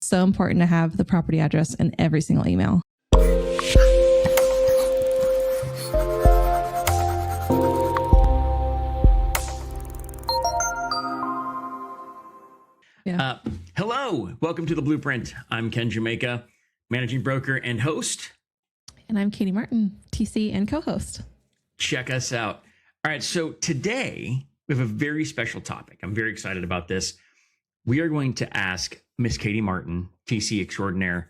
so important to have the property address in every single email. Hello, welcome to The Blueprint. I'm Ken Jamaica, managing broker and host. And I'm Katie Martin, TC and co-host. Check us out. All right, so today we have a very special topic. I'm very excited about this. We are going to ask Miss Katie Martin, TC extraordinaire,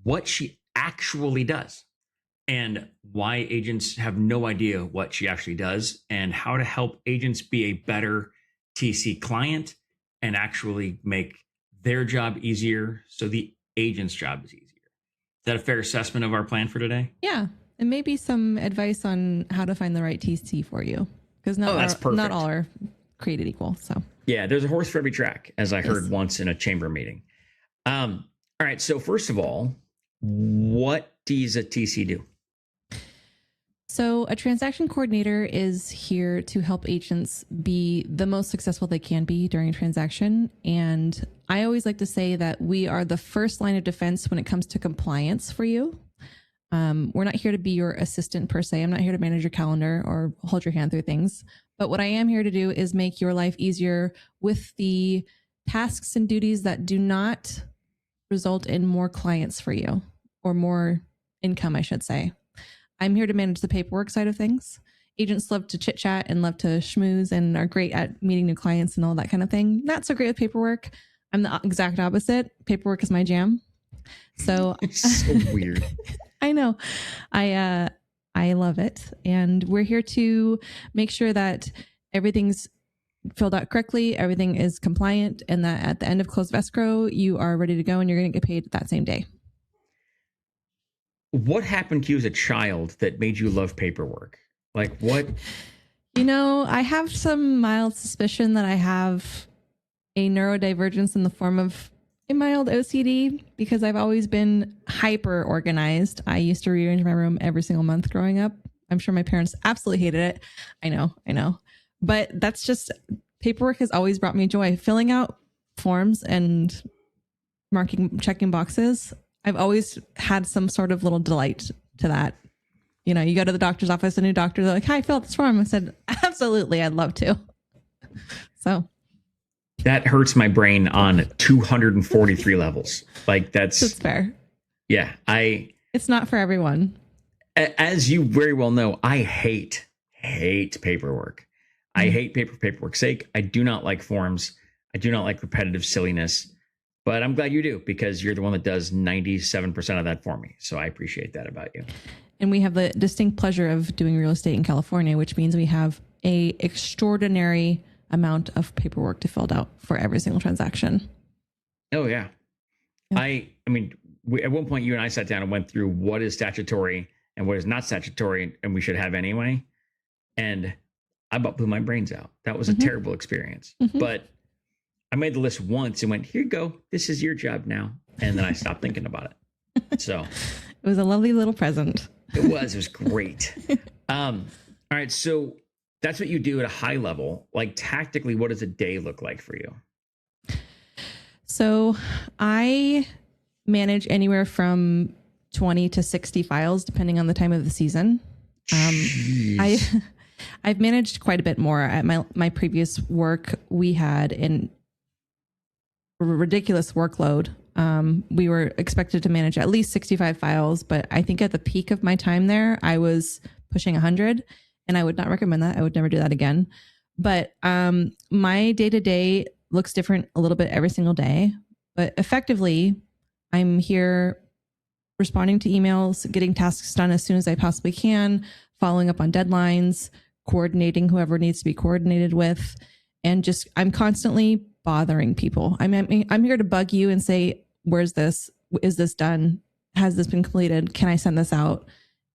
what she actually does and why agents have no idea what she actually does and how to help agents be a better TC client and actually make their job easier so the agent's job is easier. Is that a fair assessment of our plan for today? Yeah. And maybe some advice on how to find the right TC for you. Because not all are created equal. So yeah, there's a horse for every track, as I heard once in a chamber meeting. All right. So first of all, what does a TC do? So a transaction coordinator is here to help agents be the most successful they can be during a transaction. And I always like to say that we are the first line of defense when it comes to compliance for you. We're not here to be your assistant per se. I'm not here to manage your calendar or hold your hand through things. But what I am here to do is make your life easier with the tasks and duties that do not result in more clients for you or more income, I should say. I'm here to manage the paperwork side of things. Agents love to chit chat and love to schmooze and are great at meeting new clients and all that kind of thing. Not so great with paperwork. I'm the exact opposite. Paperwork is my jam. So it's so weird. I know. I love it. And we're here to make sure that everything's filled out correctly, everything is compliant, and that at the end of close of escrow, you are ready to go and you're going to get paid that same day. What happened to you as a child that made you love paperwork? Like what? You know, I have some mild suspicion that I have a neurodivergence in the form of a mild OCD because I've always been hyper organized. I used to rearrange my room every single month growing up. I'm sure my parents absolutely hated it. I know. But that's just, paperwork has always brought me joy. Filling out forms and checking boxes. I've always had some sort of little delight to that. You know, you go to the doctor's office, a new doctor, they're like, hi, fill out this form. I said, absolutely, I'd love to. So that hurts my brain on 243 levels. Like that's fair. Yeah. It's not for everyone. As you very well know, I hate paperwork. I hate paperwork's sake. I do not like forms. I do not like repetitive silliness. But I'm glad you do because you're the one that does 97% of that for me. So I appreciate that about you. And we have the distinct pleasure of doing real estate in California, which means we have a extraordinary amount of paperwork to fill out for every single transaction. Oh, yeah. I mean, at one point you and I sat down and went through what is statutory and what is not statutory and we should have anyway. And I about blew my brains out. That was a terrible experience. But I made the list once and went, here you go. This is your job now. And then I stopped thinking about it. So it was a lovely little present. It was great. All right. So that's what you do at a high level. Like tactically, what does a day look like for you? So I manage anywhere from 20 to 60 files, depending on the time of the season. I've managed quite a bit more at my previous work. We had a ridiculous workload. We were expected to manage at least 65 files, but I think at the peak of my time there, I was pushing 100, and I would not recommend that. I would never do that again. But my day-to-day looks different a little bit every single day, but effectively, I'm here responding to emails, getting tasks done as soon as I possibly can, following up on deadlines, coordinating whoever needs to be coordinated with, and just I'm constantly bothering people. I'm here to bug you and say, where's this? Is this done? Has this been completed? Can I send this out?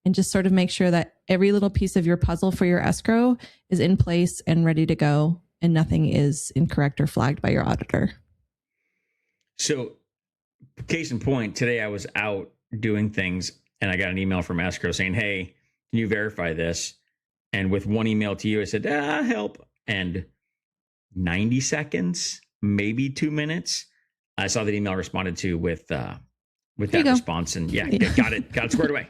And just sort of make sure that every little piece of your puzzle for your escrow is in place and ready to go, and nothing is incorrect or flagged by your auditor. So case in point, today I was out doing things and I got an email from escrow saying, hey, can you verify this? And with one email to you, I said, help. And 90 seconds, maybe 2 minutes, I saw that email responded to with that go. response, and got it squared away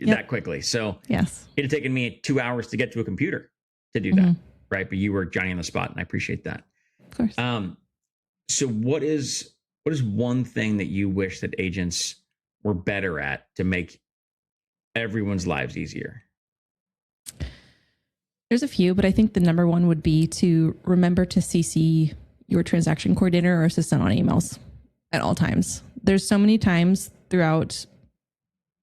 that quickly. So yes, it had taken me 2 hours to get to a computer to do that, right? But you were Johnny on the spot, and I appreciate that. Of course. So what is one thing that you wish that agents were better at to make everyone's lives easier? There's a few, but I think the number one would be to remember to CC your transaction coordinator or assistant on emails at all times. There's so many times throughout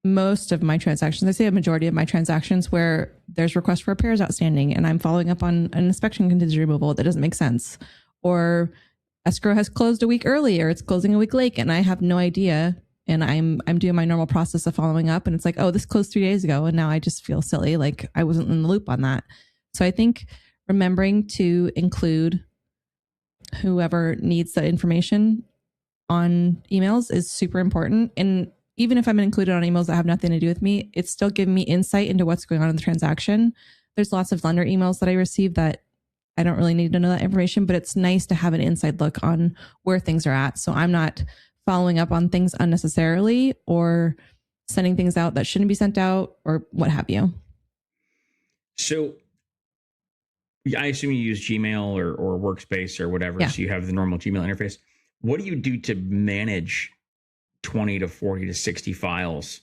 most of my transactions, I say a majority of my transactions, where there's requests for repairs outstanding and I'm following up on an inspection contingency removal that doesn't make sense. Or escrow has closed a week early, or it's closing a week late and I have no idea. And I'm doing my normal process of following up and it's like, oh, this closed 3 days ago. And now I just feel silly. Like I wasn't in the loop on that. So I think remembering to include whoever needs that information on emails is super important. And even if I'm included on emails that have nothing to do with me, it's still giving me insight into what's going on in the transaction. There's lots of lender emails that I receive that I don't really need to know that information, but it's nice to have an inside look on where things are at. So I'm not following up on things unnecessarily or sending things out that shouldn't be sent out or what have you. So I assume you use Gmail or Workspace or whatever. Yeah. So you have the normal Gmail interface. What do you do to manage 20 to 40 to 60 files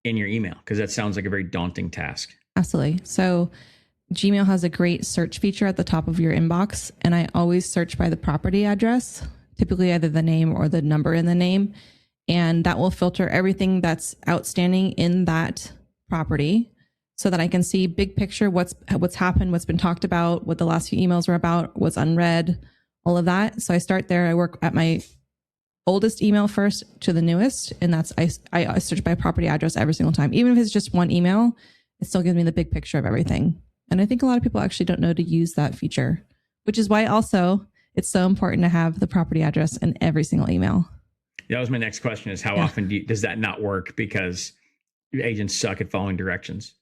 in your email? Because that sounds like a very daunting task. Absolutely. So Gmail has a great search feature at the top of your inbox. And I always search by the property address, typically either the name or the number in the name. And that will filter everything that's outstanding in that property so that I can see big picture, what's happened, what's been talked about, what the last few emails were about, what's unread, all of that. So I start there. I work at my oldest email first to the newest. And that's, I search by property address every single time. Even if it's just one email, it still gives me the big picture of everything. And I think a lot of people actually don't know to use that feature, which is why also it's so important to have the property address in every single email. That was my next question, is how often does that not work because agents suck at following directions?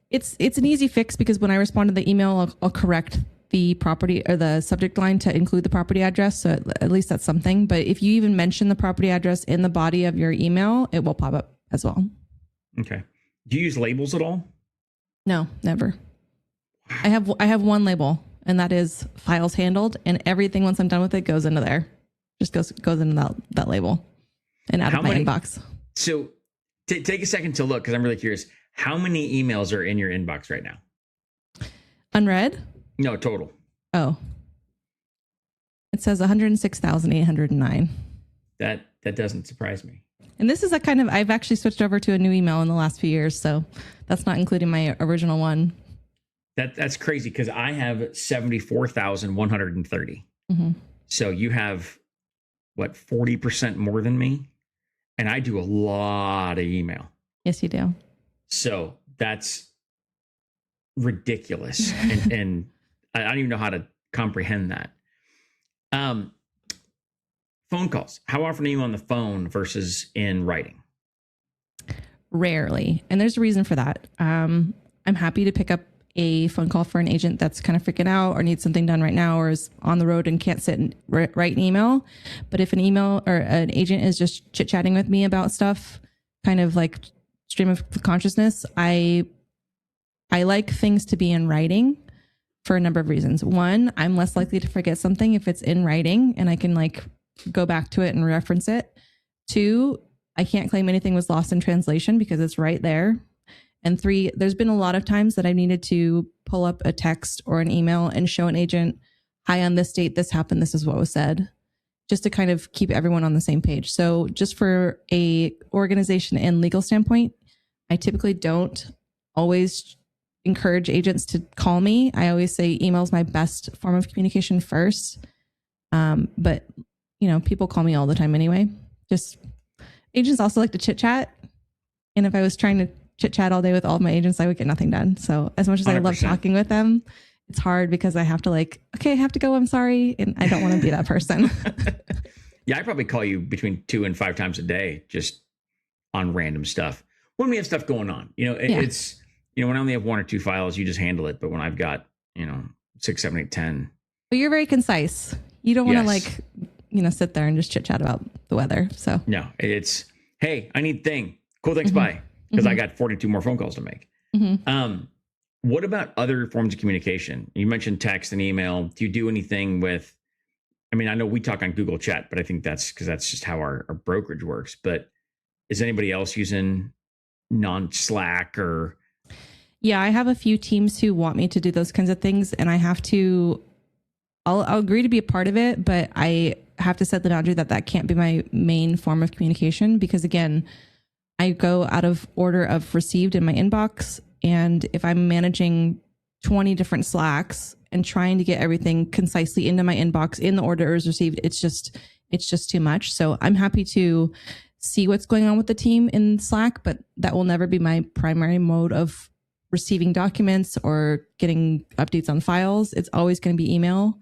It's an easy fix because when I respond to the email, I'll correct the property or the subject line to include the property address. So at least that's something. But if you even mention the property address in the body of your email, it will pop up as well. Okay. Do you use labels at all? No, never. I have one label, and that is files handled, and everything once I'm done with it goes into there. Just goes into that label and out of my inbox. So take a second to look, because I'm really curious. How many emails are in your inbox right now? Unread? No, total. Oh. It says 106,809. That doesn't surprise me. And this is I've actually switched over to a new email in the last few years, so that's not including my original one. That's crazy because I have 74,130. Mm-hmm. So you have, 40% more than me? And I do a lot of email. Yes, you do. So that's ridiculous. and I don't even know how to comprehend that. Phone calls. How often are you on the phone versus in writing? Rarely. And there's a reason for that. I'm happy to pick up a phone call for an agent that's kind of freaking out or needs something done right now or is on the road and can't sit and write an email. But if an email or an agent is just chit-chatting with me about stuff, kind of like stream of consciousness, I like things to be in writing for a number of reasons. One, I'm less likely to forget something if it's in writing and I can go back to it and reference it. Two, I can't claim anything was lost in translation because it's right there. And three, there's been a lot of times that I needed to pull up a text or an email and show an agent, hi, on this date, this happened, this is what was said, just to kind of keep everyone on the same page. So just for a organization and legal standpoint, I typically don't always encourage agents to call me. I always say email is my best form of communication first. But people call me all the time anyway. Just agents also like to chit chat. And if I was trying to chit chat all day with all of my agents, I would get nothing done. So as much as 100%. I love talking with them, it's hard because I have to okay, I have to go. I'm sorry. And I don't want to be that person. Yeah. I probably call you between 2 and 5 times a day, just on random stuff. When we have stuff going on, it's, when I only have 1 or 2 files, you just handle it. But when I've got, 6, 7, 8, 10. But you're very concise. You don't want to Yes. sit there and just chit chat about the weather. So No, it's, hey, I need thing. Cool, thanks, bye. Because I got 42 more phone calls to make. What about other forms of communication? You mentioned text and email. Do you do anything with, I mean, I know we talk on Google Chat, but I think that's because that's just how our brokerage works. But is anybody else using non-Slack or? Yeah, I have a few teams who want me to do those kinds of things, and I'll agree to be a part of it, but I have to set the boundary that can't be my main form of communication because, again, I go out of order of received in my inbox. And if I'm managing 20 different Slacks and trying to get everything concisely into my inbox in the order it was received, it's just too much. So I'm happy to see what's going on with the team in Slack, but that will never be my primary mode of receiving documents or getting updates on files. It's always going to be email.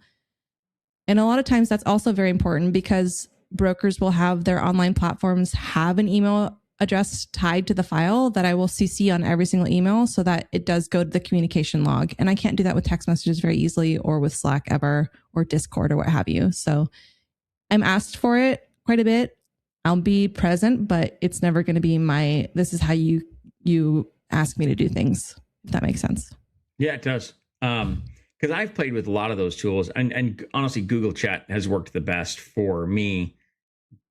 And a lot of times that's also very important because brokers will have their online platforms have an email address tied to the file that I will CC on every single email so that it does go to the communication log. And I can't do that with text messages very easily or with Slack ever or Discord or what have you. So I'm asked for it quite a bit. I'll be present, but it's never going to be this is how you ask me to do things, if that makes sense. Yeah, it does. Because I've played with a lot of those tools, and honestly, Google Chat has worked the best for me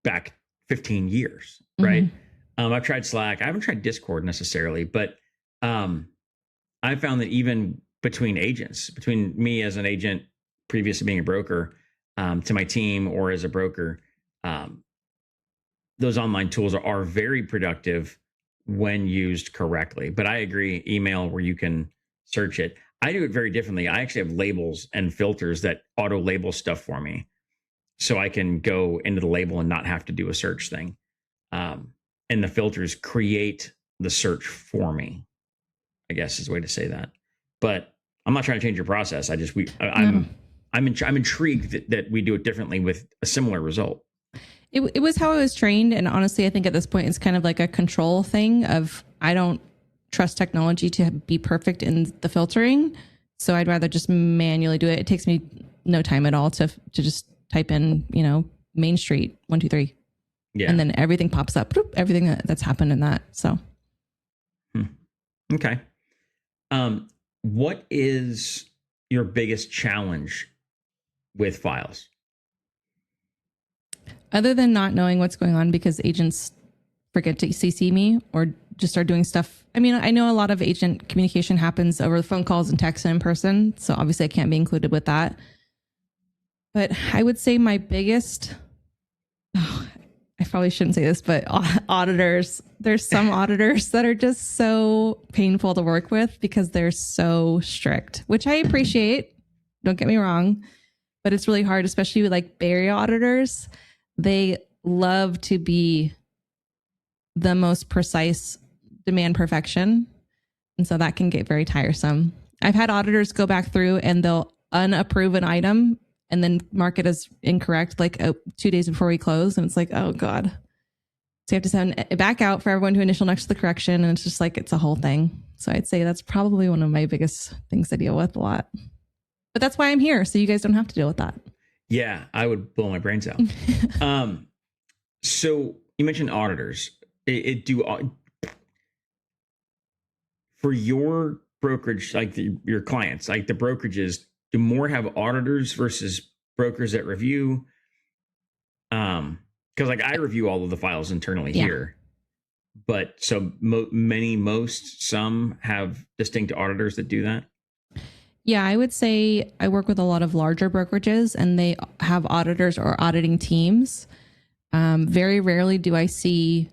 back 15 years, right? I've tried Slack. I haven't tried Discord necessarily, but I found that even between agents, between me as an agent, previous to being a broker, to my team or as a broker, those online tools are very productive when used correctly. But I agree, email where you can search it. I do it very differently. I actually have labels and filters that auto label stuff for me. So I can go into the label and not have to do a search thing. And the filters create the search for me, I guess is the way to say that. But I'm not trying to change your process. I'm intrigued that we do it differently with a similar result. It was how I was trained. And honestly, I think at this point, it's kind of like a control thing of I don't trust technology to be perfect in the filtering. So I'd rather just manually do it. It takes me no time at all to just type in, Main Street 123. Yeah. And then everything pops up, everything that's happened in that. So. Okay. What is your biggest challenge with files? Other than not knowing what's going on because agents forget to CC me or just start doing stuff. I mean, I know a lot of agent communication happens over the phone calls and text and in person. So obviously I can't be included with that. But I would say my biggest, I probably shouldn't say this, but auditors, there's some auditors that are just so painful to work with because they're so strict, which I appreciate. Don't get me wrong, but it's really hard, especially with like Bay Area auditors. They love to be the most precise, demand perfection. And so that can get very tiresome. I've had auditors go back through and they'll unapprove an item and then mark it as incorrect, like 2 days before we close. And it's like, oh God. So you have to send it back out for everyone to initial next to the correction. And it's just like, it's a whole thing. So I'd say that's probably one of my biggest things I deal with a lot. But that's why I'm here. So you guys don't have to deal with that. Yeah, I would blow my brains out. So you mentioned auditors. For your brokerage, like your clients, like the brokerages, do more have auditors versus brokers that review? Because like I review all of the files internally here, but so some have distinct auditors that do that. Yeah, I would say I work with a lot of larger brokerages and they have auditors or auditing teams. Very rarely do I see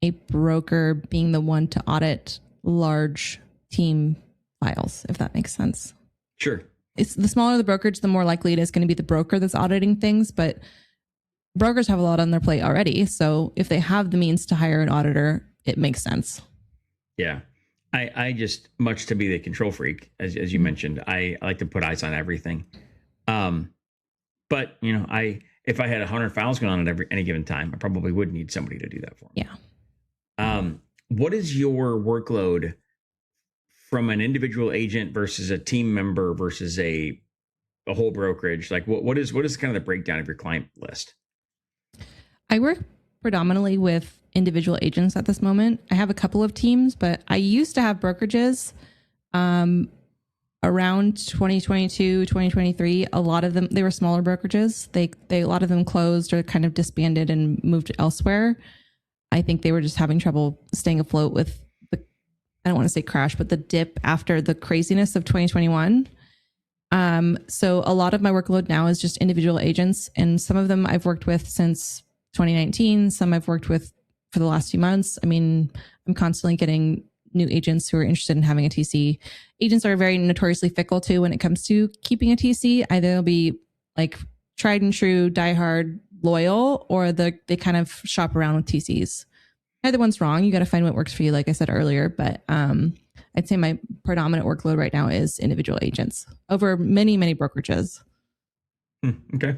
a broker being the one to audit large team files, if that makes sense. Sure. It's the smaller the brokerage, the more likely it is going to be the broker that's auditing things, but brokers have a lot on their plate already. So if they have the means to hire an auditor, it makes sense. Yeah. I just, much to be the control freak, as you mentioned, I like to put eyes on everything. But if I had 100 files going on at any given time, I probably would need somebody to do that for me. Yeah. What is your workload from an individual agent versus a team member versus a a whole brokerage? Like what is kind of the breakdown of your client list? I work predominantly with individual agents at this moment. I have a couple of teams, but I used to have brokerages around 2022, 2023. A lot of them, they were smaller brokerages. A lot of them closed or kind of disbanded and moved elsewhere. I think they were just having trouble staying afloat with I don't want to say crash, but the dip after the craziness of 2021. So a lot of my workload now is just individual agents, and some of them I've worked with since 2019. Some I've worked with for the last few months. I mean, I'm constantly getting new agents who are interested in having a TC. Agents are very notoriously fickle too when it comes to keeping a TC. Either they'll be like tried and true, diehard, loyal, or they kind of shop around with TCs. Either one's wrong. You got to find what works for you, like I said earlier. But I'd say my predominant workload right now is individual agents over many, many brokerages. Okay.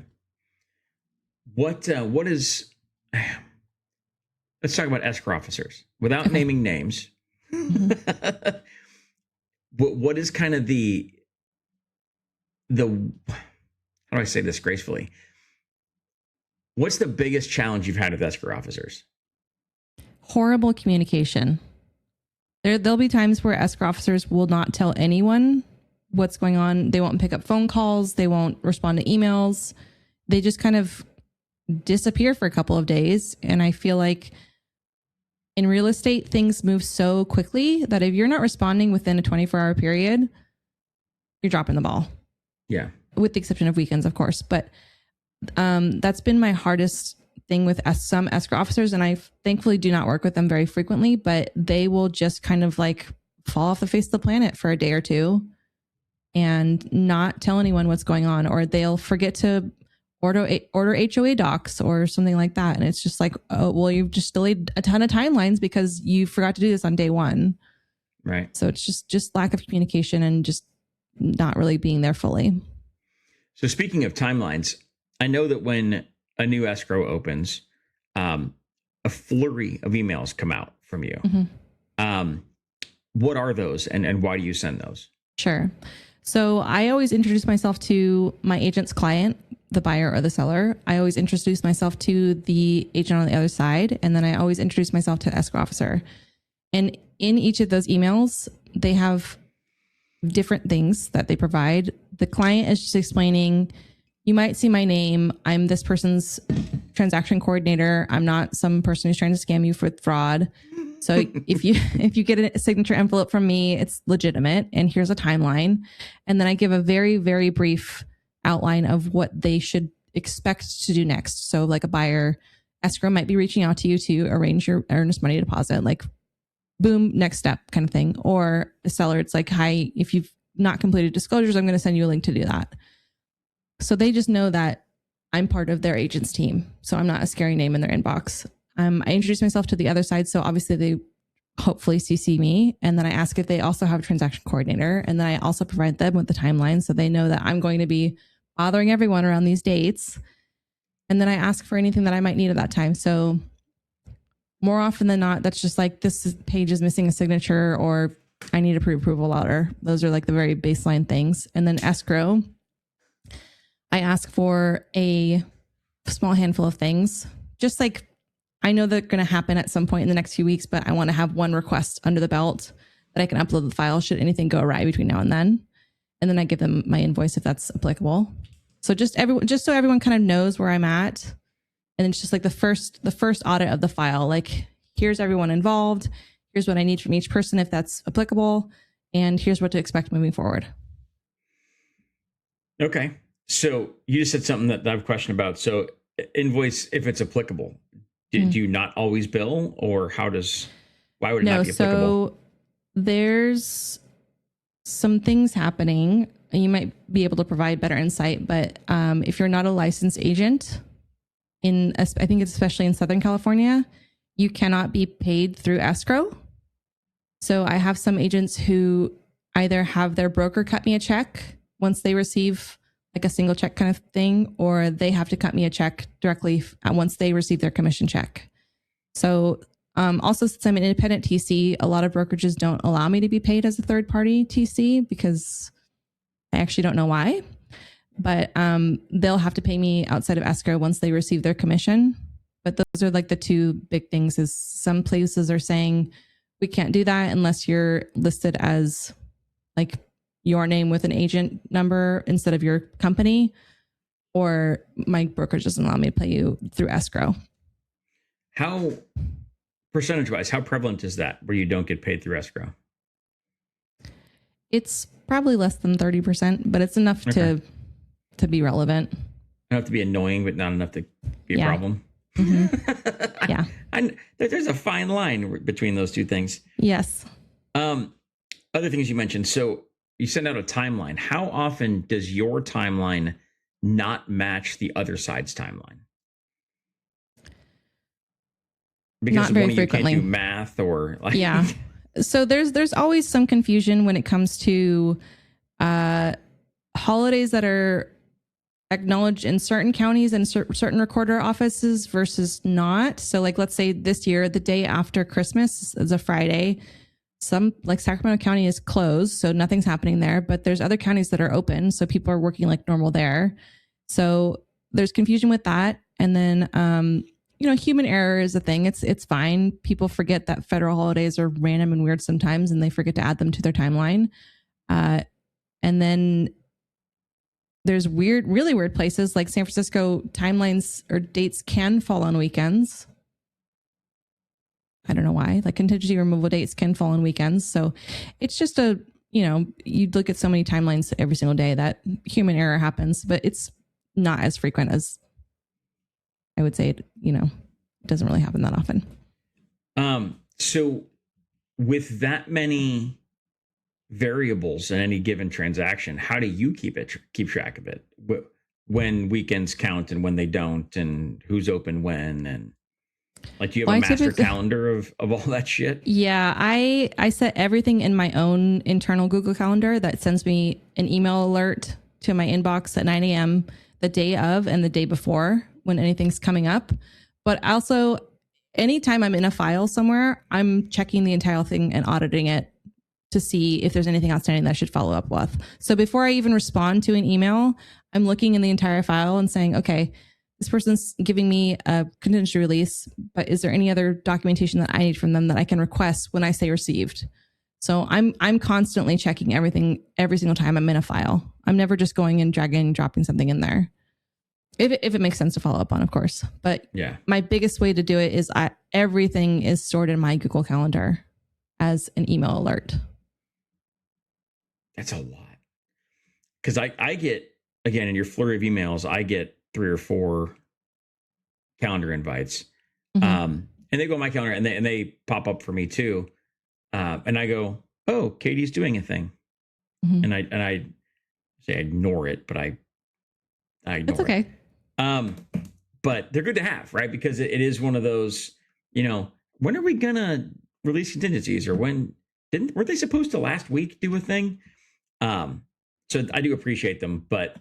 What is? Let's talk about escrow officers without naming names. Mm-hmm. What is kind of the how do I say this gracefully? What's the biggest challenge you've had with escrow officers? Horrible communication. There'll be times where escrow officers will not tell anyone what's going on. They won't pick up phone calls. They won't respond to emails. They just kind of disappear for a couple of days. And I feel like in real estate, things move so quickly that if you're not responding within a 24-hour period, you're dropping the ball. Yeah. With the exception of weekends, of course. But that's been my hardest thing with some escrow officers, and I thankfully do not work with them very frequently, but they will just kind of like fall off the face of the planet for a day or two and not tell anyone what's going on, or they'll forget to order HOA docs or something like that. And it's just like, oh, well, you've just delayed a ton of timelines because you forgot to do this on day one. Right. So it's just lack of communication and just not really being there fully. So speaking of timelines, I know that when a new escrow opens, a flurry of emails come out from you. Mm-hmm. What are those and why do you send those? Sure. So I always introduce myself to my agent's client, the buyer or the seller. I always introduce myself to the agent on the other side. And then I always introduce myself to the escrow officer. And in each of those emails, they have different things that they provide. The client is just explaining, you might see my name. I'm this person's transaction coordinator. I'm not some person who's trying to scam you for fraud. So if you get a signature envelope from me, it's legitimate. And here's a timeline. And then I give a very, very brief outline of what they should expect to do next. So like a buyer, escrow might be reaching out to you to arrange your earnest money deposit, like boom, next step kind of thing. Or a seller, it's like, hi, if you've not completed disclosures, I'm going to send you a link to do that. So they just know that I'm part of their agent's team. So I'm not a scary name in their inbox. I introduce myself to the other side. So obviously they hopefully CC me. And then I ask if they also have a transaction coordinator. And then I also provide them with the timeline. So they know that I'm going to be bothering everyone around these dates. And then I ask for anything that I might need at that time. So more often than not, that's just like, this page is missing a signature or I need a pre-approval letter. Those are like the very baseline things. And then escrow, I ask for a small handful of things. Just like, I know they're going to happen at some point in the next few weeks, but I want to have one request under the belt that I can upload the file should anything go awry between now and then. And then I give them my invoice if that's applicable. So just so everyone kind of knows where I'm at. And it's just like the first audit of the file. Like, here's everyone involved. Here's what I need from each person if that's applicable. And here's what to expect moving forward. Okay. So you just said something that I have a question about. So invoice, if it's applicable, do you not always bill, or why would it not be applicable? So there's some things happening. You might be able to provide better insight, but if you're not a licensed agent I think it's especially in Southern California, you cannot be paid through escrow. So I have some agents who either have their broker cut me a check once they receive like a single check kind of thing, or they have to cut me a check directly once they receive their commission check. So also, since I'm an independent TC, a lot of brokerages don't allow me to be paid as a third party TC because I actually don't know why. but they'll have to pay me outside of escrow once they receive their commission. But those are like the two big things. Is some places are saying we can't do that unless you're listed as like your name with an agent number instead of your company, or my brokerage doesn't allow me to pay you through escrow. How percentage wise, how prevalent is that where you don't get paid through escrow? It's probably less than 30%, but it's enough to be relevant. Enough to be annoying, but not enough to be a problem. Mm-hmm. Yeah. There's a fine line between those two things. Yes. Other things you mentioned. So you send out a timeline. How often does your timeline not match the other side's timeline? Because not very one of you frequently. can't do math or like. Yeah. So there's always some confusion when it comes to holidays that are acknowledged in certain counties and certain recorder offices versus not. So like, let's say this year, the day after Christmas is a Friday. Some like Sacramento County is closed, so nothing's happening there, but there's other counties that are open. So people are working like normal there. So there's confusion with that. And then, human error is a thing. It's fine. People forget that federal holidays are random and weird sometimes, and they forget to add them to their timeline. And then there's really weird places like San Francisco. Timelines or dates can fall on weekends. I don't know why. Like contingency removal dates can fall on weekends. So it's just you look at so many timelines every single day that human error happens, but it's not as frequent as I would say. It doesn't really happen that often. So with that many variables in any given transaction, how do you keep track of it? When weekends count and when they don't, and who's open when, and like, do you have a master calendar of all that shit? Yeah, I set everything in my own internal Google Calendar that sends me an email alert to my inbox at 9 a.m. the day of and the day before when anything's coming up. But also, anytime I'm in a file somewhere, I'm checking the entire thing and auditing it to see if there's anything outstanding that I should follow up with. So before I even respond to an email, I'm looking in the entire file and saying, okay, this person's giving me a contingency release, but is there any other documentation that I need from them that I can request when I say received? So I'm constantly checking everything every single time I'm in a file. I'm never just going and dragging and dropping something in there. If it makes sense to follow up on, of course. But yeah, my biggest way to do it is everything is stored in my Google Calendar as an email alert. That's a lot. Because I get, again, in your flurry of emails, I get 3 or 4 calendar invites. Mm-hmm. And they go on my calendar and they pop up for me too. And I go, oh, Katie's doing a thing. Mm-hmm. And I say I ignore it, but I ignore it's okay. It. But they're good to have, right? Because it is one of those, when are we gonna release contingencies, or weren't they supposed to last week do a thing? So I do appreciate them, but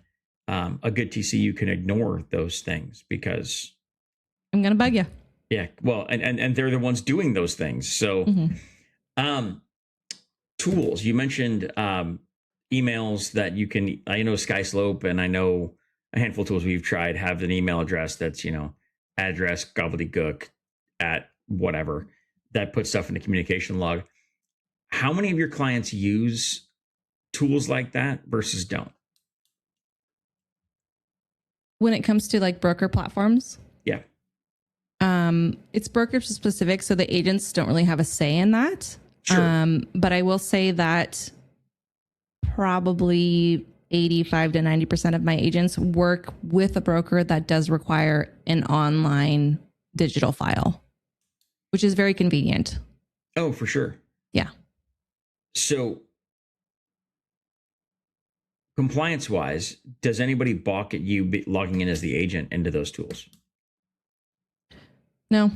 a good TCU can ignore those things because I'm gonna bug you. Yeah, well, and they're the ones doing those things. So, tools you mentioned, emails that you can. I know SkySlope, and I know a handful of tools we've tried have an email address that's address gobbledygook at whatever that puts stuff in the communication log. How many of your clients use tools like that versus don't? When it comes to like broker platforms? Yeah. It's broker specific, so the agents don't really have a say in that. Sure. But I will say that probably 85 to 90% of my agents work with a broker that does require an online digital file, which is very convenient. Oh, for sure. Yeah. So compliance wise, does anybody balk at you logging in as the agent into those tools? No.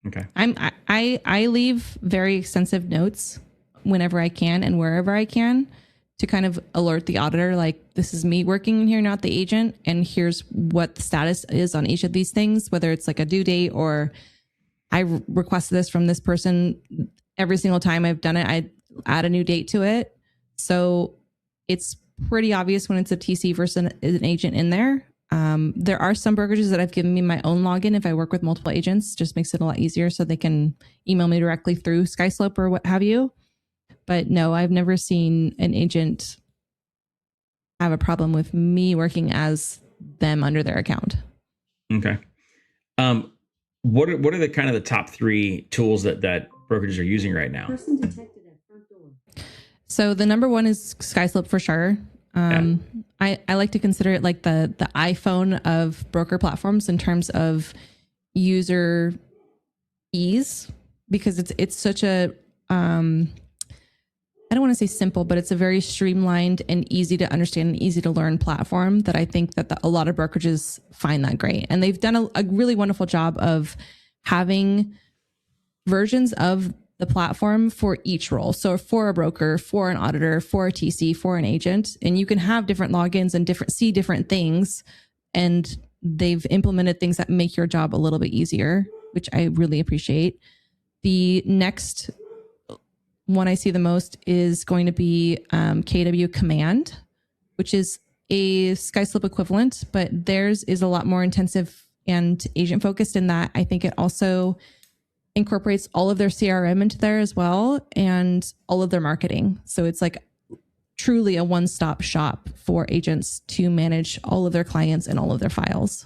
Okay. I leave very extensive notes whenever I can and wherever I can to kind of alert the auditor, like, this is me working in here, not the agent, and here's what the status is on each of these things, whether it's like a due date or I requested this from this person. Every single time I've done it, I add a new date to it. So it's pretty obvious when it's a TC versus an agent in there. There are some brokerages that have given me my own login if I work with multiple agents. Just makes it a lot easier so they can email me directly through SkySlope or what have you. But no, I've never seen an agent have a problem with me working as them under their account. Okay. What are the kind of the top 3 tools that brokerages are using right now? Person detected at front door. So the number one is SkySlope for sure. I like to consider it like the iPhone of broker platforms in terms of user ease, because it's such a I don't want to say simple, but it's a very streamlined and easy to understand and easy to learn platform that I think that a lot of brokerages find that great. And they've done a really wonderful job of having versions of the platform for each role. So for a broker, for an auditor, for a TC, for an agent, and you can have different logins and see different things. And they've implemented things that make your job a little bit easier, which I really appreciate. The next one I see the most is going to be KW Command, which is a SkySlope equivalent, but theirs is a lot more intensive and agent focused in that I think it also incorporates all of their CRM into there as well and all of their marketing. So it's like truly a one-stop shop for agents to manage all of their clients and all of their files.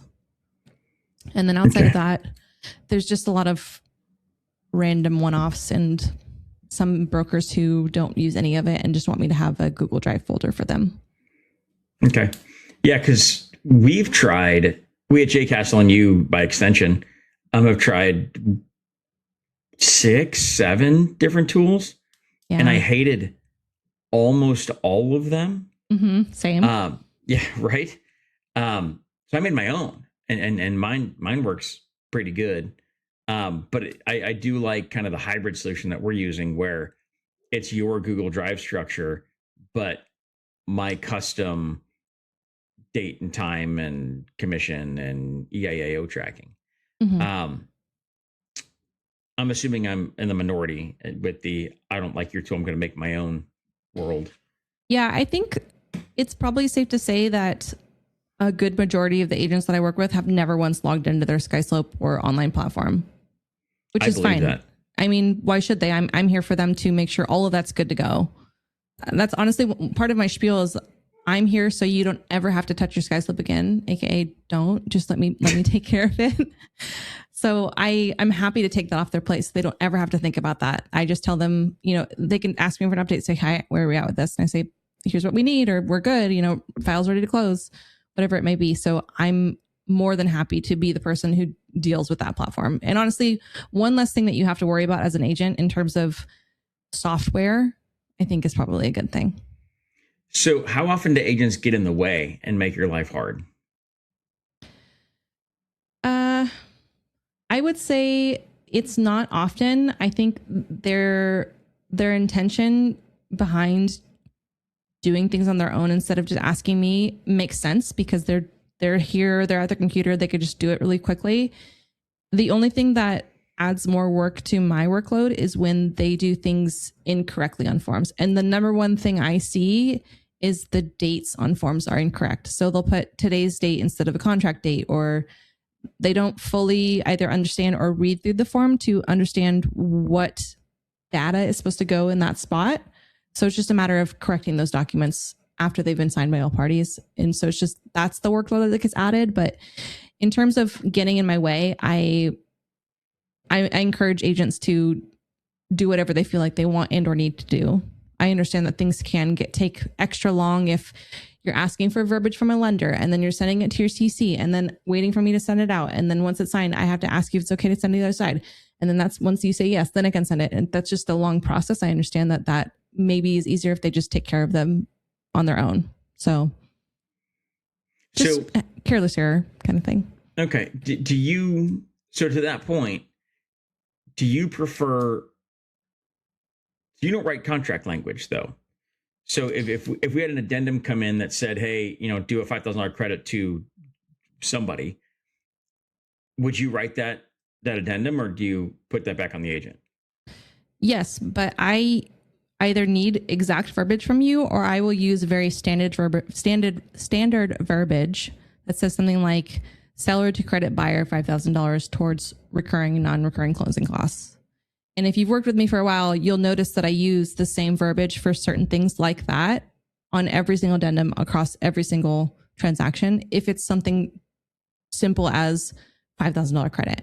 And then outside of that, there's just a lot of random one-offs and some brokers who don't use any of it and just want me to have a Google Drive folder for them. Okay. Yeah, because we at JCastle and you by extension have tried 6, 7 different tools. Yeah. And I hated almost all of them. Mm-hmm. Same. Yeah, right. So I made my own and mine works pretty good. But I do like kind of the hybrid solution that we're using where it's your Google Drive structure, but my custom date and time and commission and EIAO tracking. Mm-hmm. I'm assuming I'm in the minority with I don't like your tool, I'm going to make my own world. Yeah, I think it's probably safe to say that a good majority of the agents that I work with have never once logged into their SkySlope or online platform. Which is fine. That. I mean, why should they? I'm here for them to make sure all of that's good to go. That's honestly part of my spiel is I'm here so you don't ever have to touch your SkySlope again, aka don't just let me take care of it. So I'm happy to take that off their plate so they don't ever have to think about that. I just tell them, they can ask me for an update, say, hi, where are we at with this? And I say, here's what we need, or we're good, files ready to close, whatever it may be. So I'm more than happy to be the person who deals with that platform. And honestly, one less thing that you have to worry about as an agent in terms of software, I think is probably a good thing. So how often do agents get in the way and make your life hard? I would say it's not often. I think their intention behind doing things on their own instead of just asking me makes sense because they're here, they're at their computer, they could just do it really quickly. The only thing that adds more work to my workload is when they do things incorrectly on forms. And the number one thing I see is the dates on forms are incorrect. So they'll put today's date instead of a contract date, or they don't fully either understand or read through the form to understand what data is supposed to go in that spot. So it's just a matter of correcting those documents after they've been signed by all parties. And so it's just, that's the workload that gets added. But in terms of getting in my way, I encourage agents to do whatever they feel like they want and or need to do. I understand that things can take extra long if you're asking for verbiage from a lender and then you're sending it to your CC and then waiting for me to send it out. And then once it's signed, I have to ask you if it's okay to send to the other side. And then that's once you say yes, then I can send it. And that's just a long process. I understand that maybe is easier if they just take care of them on their own. So just careless error kind of thing. Okay. Do you, so to that point, do you don't write contract language though? So if we had an addendum come in that said, hey, do a $5,000 credit to somebody, would you write that addendum or do you put that back on the agent? Yes, but I either need exact verbiage from you, or I will use very standard verbiage that says something like seller to credit buyer $5,000 towards recurring and non-recurring closing costs. And if you've worked with me for a while, you'll notice that I use the same verbiage for certain things like that on every single addendum across every single transaction, if it's something simple as $5,000 credit.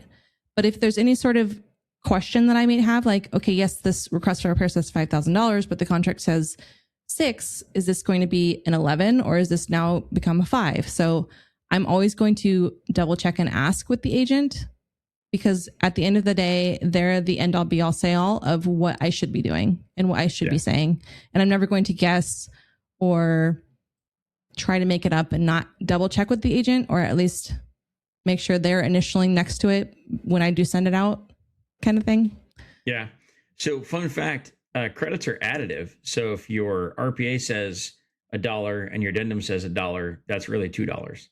But if there's any sort of question that I may have, like, okay, yes, this request for repair says $5,000, but the contract says 6, is this going to be an 11 or is this now become a 5? So I'm always going to double check and ask with the agent, because at the end of the day, they're the end all be all say all of what I should be doing and what I should be saying. And I'm never going to guess or try to make it up and not double check with the agent, or at least make sure they're initialing next to it when I do send it out, kind of thing. Yeah. So fun fact, credits are additive. So if your RPA says $1 and your addendum says $1, that's really $2.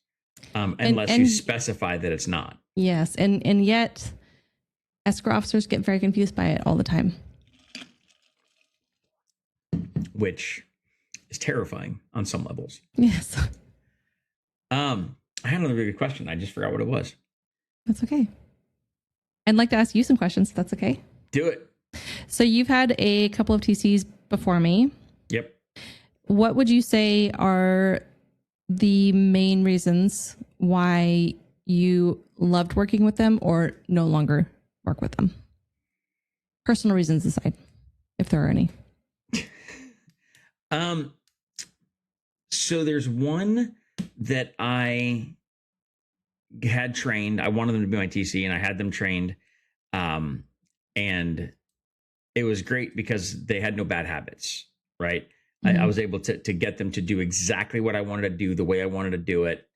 Unless you specify that it's not. Yes. And yet escrow officers get very confused by it all the time. Which is terrifying on some levels. Yes. I had another really good question. I just forgot what it was. That's okay. I'd like to ask you some questions. If that's okay. Do it. So you've had a couple of TCs before me. Yep. What would you say are the main reasons why you loved working with them or no longer work with them? Personal reasons aside, if there are any. So there's one that I had trained. I wanted them to be my TC, and I had them trained. And it was great because they had no bad habits, right? Mm-hmm. I was able to get them to do exactly what I wanted to do, the way I wanted to do it,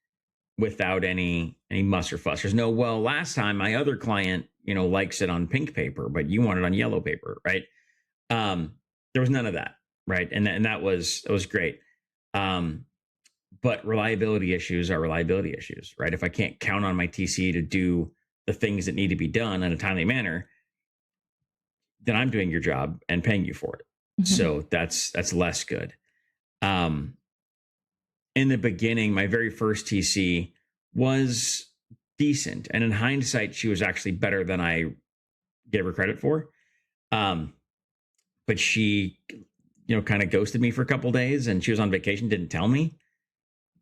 without any muss or fuss. There's no, well, last time my other client, likes it on pink paper, but you want it on yellow paper, right? There was none of that, right? And that was great. But reliability issues are reliability issues, right? If I can't count on my TC to do the things that need to be done in a timely manner, then I'm doing your job and paying you for it. Mm-hmm. So that's less good. In the beginning, my very first TC was decent. And in hindsight, she was actually better than I gave her credit for. But she, kind of ghosted me for a couple of days, and she was on vacation, didn't tell me,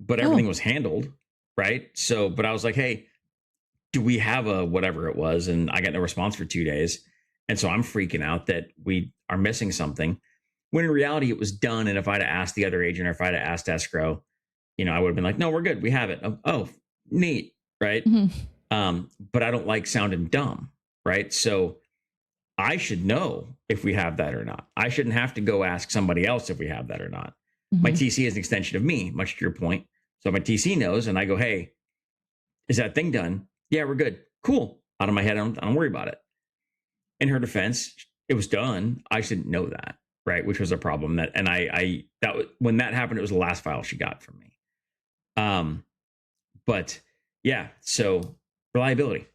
but everything was handled. Right. So, but I was like, hey, do we have a whatever it was? And I got no response for 2 days. And so I'm freaking out that we are missing something, when in reality it was done. And if I'd asked the other agent, or if I'd asked escrow, I would have been like, no, we're good. We have it. Oh, neat. Right. Mm-hmm. But I don't like sounding dumb. Right. So I should know if we have that or not. I shouldn't have to go ask somebody else if we have that or not. Mm-hmm. My TC is an extension of me, much to your point. So my TC knows, and I go, hey, is that thing done? Yeah, we're good. Cool. Out of my head, I don't worry about it. In her defense, it was done. I shouldn't know that, right? Which was a problem when that happened, it was the last file she got from me. But yeah, so reliability.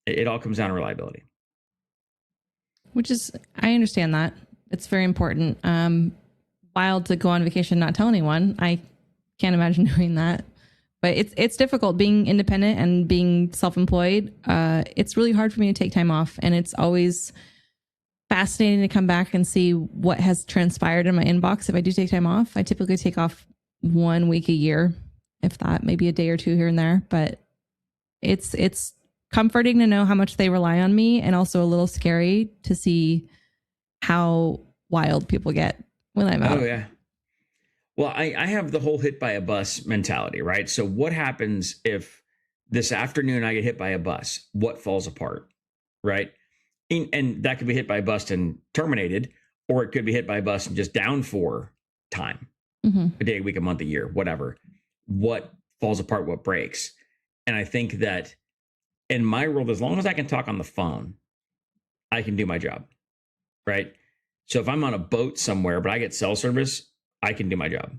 It all comes down to reliability. Which is, I understand that. It's very important. Wild to go on vacation, not tell anyone. I can't imagine doing that. But it's difficult being independent and being self-employed. It's really hard for me to take time off. And it's always fascinating to come back and see what has transpired in my inbox. If I do take time off, I typically take off 1 week a year, if that, maybe a day or two here and there. But it's comforting to know how much they rely on me, and also a little scary to see how wild people get when I'm out. Oh, yeah. Well, I have the whole hit by a bus mentality, right? So what happens if this afternoon I get hit by a bus? What falls apart, right? And that could be hit by a bus and terminated, or it could be hit by a bus and just down for time, a day, a week, a month, a year, whatever. What falls apart, what breaks? And I think that in my world, as long as I can talk on the phone, I can do my job, right? So if I'm on a boat somewhere, but I get cell service, I can do my job,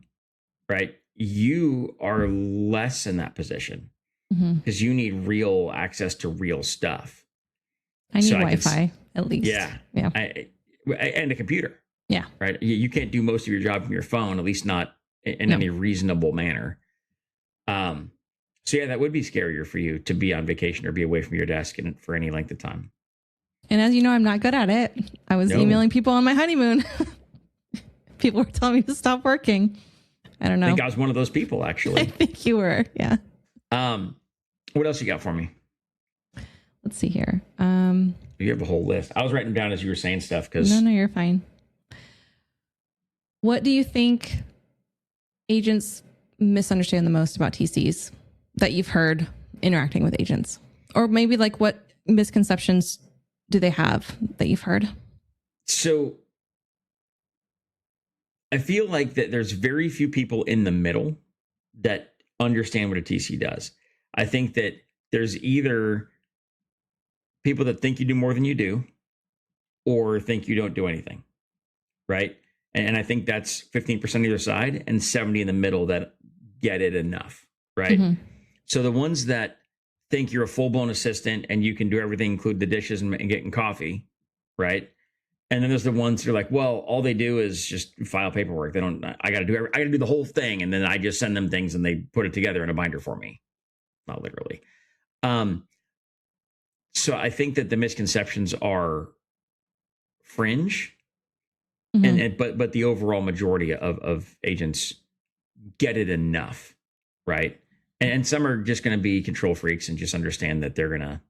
right? You are less in that position because you need real access to real stuff. I need Wi-Fi at least. Yeah. And a computer, Yeah. Right. You can't do most of your job from your phone, at least not in any reasonable manner. So yeah, that would be scarier for you to be on vacation or be away from your desk for any length of time. And as you know, I'm not good at it. I was emailing people on my honeymoon. People were telling me to stop working. I don't know. I think I was one of those people, actually. I think you were. Yeah. What else you got for me? Let's see here. You have a whole list. I was writing down as you were saying stuff because No, you're fine. What do you think agents misunderstand the most about TCs that you've heard interacting with agents? Or maybe like what misconceptions do they have that you've heard? So I feel like that there's very few people in the middle that understand what a TC does. I think that there's either people that think you do more than you do or think you don't do anything, right? And I think that's 15% either side and 70 in the middle that get it enough, right? Mm-hmm. So the ones that think you're a full-blown assistant and you can do everything, include the dishes and getting coffee, right? And then there's the ones that are like, well, all they do is just file paperwork. They don't, I got to do the whole thing. And then I just send them things and they put it together in a binder for me. Not literally. So I think that the misconceptions are fringe. Mm-hmm. But the overall majority of agents get it enough, right? And some are just going to be control freaks and just understand that they're gonna,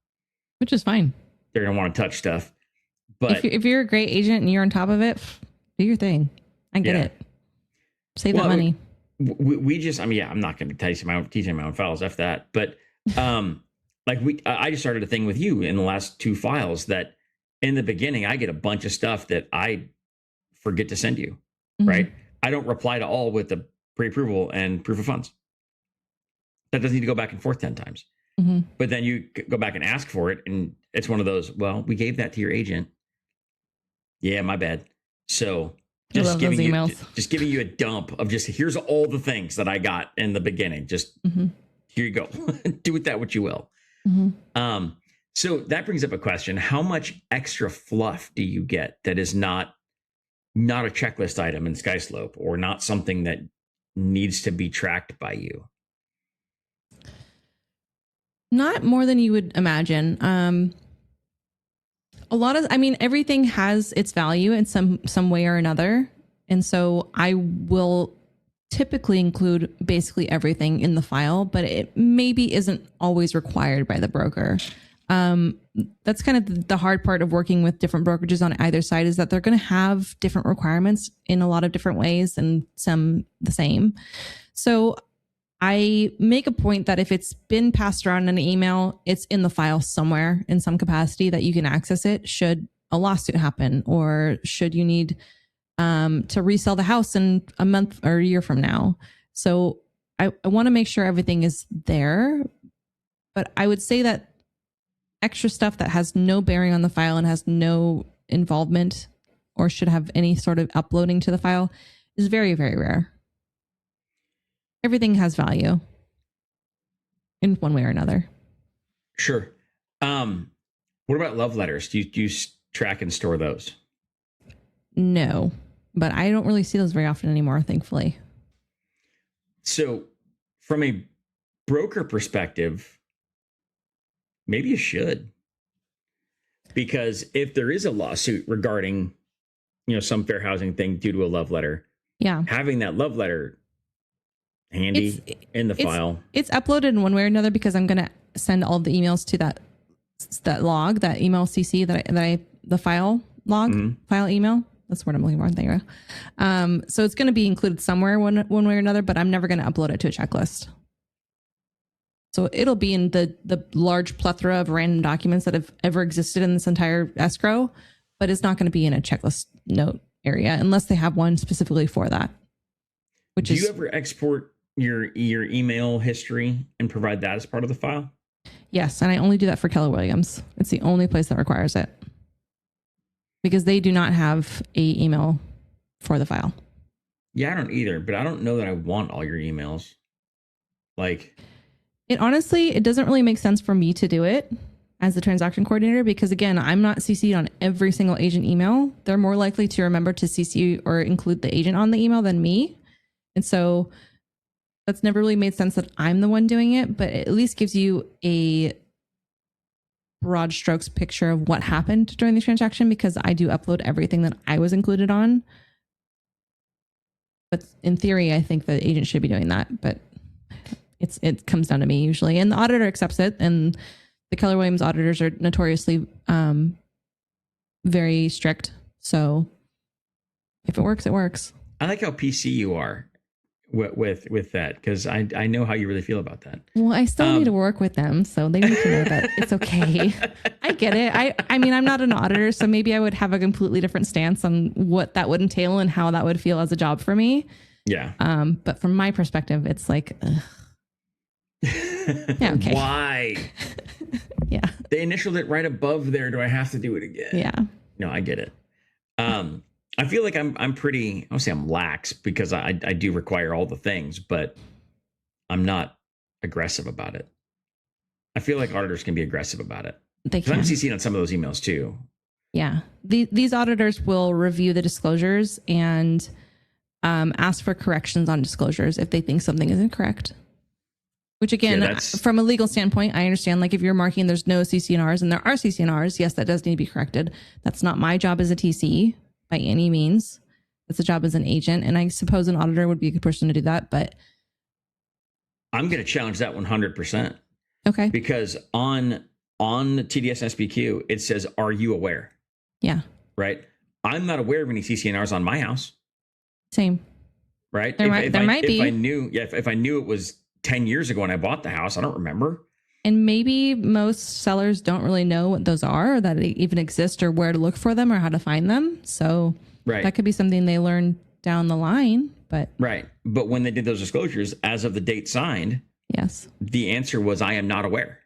which is fine. They're gonna want to touch stuff. But if you're a great agent and you're on top of it, do your thing. I get it. Save that money. We just, I'm not going to be teaching my own files. F that. But I just started a thing with you in the last 2 files that in the beginning I get a bunch of stuff that I forget to send you, mm-hmm. right? I don't reply to all with the pre-approval and proof of funds. That doesn't need to go back and forth 10 times. Mm-hmm. But then you go back and ask for it. And it's one of those, well, we gave that to your agent. Yeah, my bad. So just giving you a dump of just, here's all the things that I got in the beginning. Just mm-hmm. Here you go. Do with that what you will. Mm-hmm. So that brings up a question. How much extra fluff do you get that is not a checklist item in SkySlope or not something that needs to be tracked by you? Not more than you would imagine. Everything has its value in some way or another. And so I will typically include basically everything in the file, but it maybe isn't always required by the broker. That's kind of the hard part of working with different brokerages on either side, is that they're going to have different requirements in a lot of different ways and some the same. So I make a point that if it's been passed around in an email, it's in the file somewhere in some capacity that you can access it should a lawsuit happen, or should you need to resell the house in a month or a year from now. So I want to make sure everything is there. But I would say that extra stuff that has no bearing on the file and has no involvement or should have any sort of uploading to the file is very, very rare. Everything has value in one way or another. Sure. What about love letters? Do you track and store those? No, but I don't really see those very often anymore, thankfully. So from a broker perspective, maybe you should. Because if there is a lawsuit regarding, some fair housing thing due to a love letter, having that love letter handy in the file. It's uploaded in one way or another because I'm going to send all of the emails to that log, that email CC the file log, mm-hmm. file email. That's the word I'm looking for. There you go. So it's going to be included somewhere one way or another, but I'm never going to upload it to a checklist. So it'll be in the large plethora of random documents that have ever existed in this entire escrow, but it's not going to be in a checklist note area unless they have one specifically for that. Do you ever export your email history and provide that as part of the file? Yes, and I only do that for Keller Williams. It's the only place that requires it because they do not have a email for the file. Yeah, I don't either, but I don't know that I want all your emails. Like, it honestly, it doesn't really make sense for me to do it as the transaction coordinator, because again, I'm not CC'd on every single agent email. They're more likely to remember to CC or include the agent on the email than me. And so that's never really made sense that I'm the one doing it, but it at least gives you a broad strokes picture of what happened during the transaction, because I do upload everything that I was included on. But in theory, I think the agent should be doing that, but it comes down to me usually. And the auditor accepts it, and the Keller Williams auditors are notoriously very strict. So if it works, it works. I like how PC you are with that, because I know how you really feel about that. Well, I still need to work with them, so they need to know that it's okay. I get it. I mean, I'm not an auditor, so maybe I would have a completely different stance on what that would entail and how that would feel as a job for me. Yeah. But from my perspective, it's like, yeah, okay. Why? Yeah. They initialed it right above there. Do I have to do it again? Yeah. No, I get it. I feel like I'm pretty, I don't say I'm lax, because I do require all the things, but I'm not aggressive about it. I feel like auditors can be aggressive about it. They can. I'm CC'd on some of those emails too. Yeah. These auditors will review the disclosures and ask for corrections on disclosures if they think something is incorrect. Which again, from a legal standpoint, I understand, like if you're marking there's no CCNRs and there are CCNRs, yes, that does need to be corrected. That's not my job as a TC by any means. That's a job as an agent. And I suppose an auditor would be a good person to do that, but I'm going to challenge that 100%. Okay. Because on TDS and SBQ, it says, "Are you aware?" Yeah. Right. I'm not aware of any CCNRs on my house. Same. Right. There might be. If I knew it was 10 years ago when I bought the house, I don't remember. And maybe most sellers don't really know what those are, or that they even exist, or where to look for them, or how to find them. So that could be something they learn down the line. But But when they did those disclosures, as of the date signed, yes, the answer was, "I am not aware."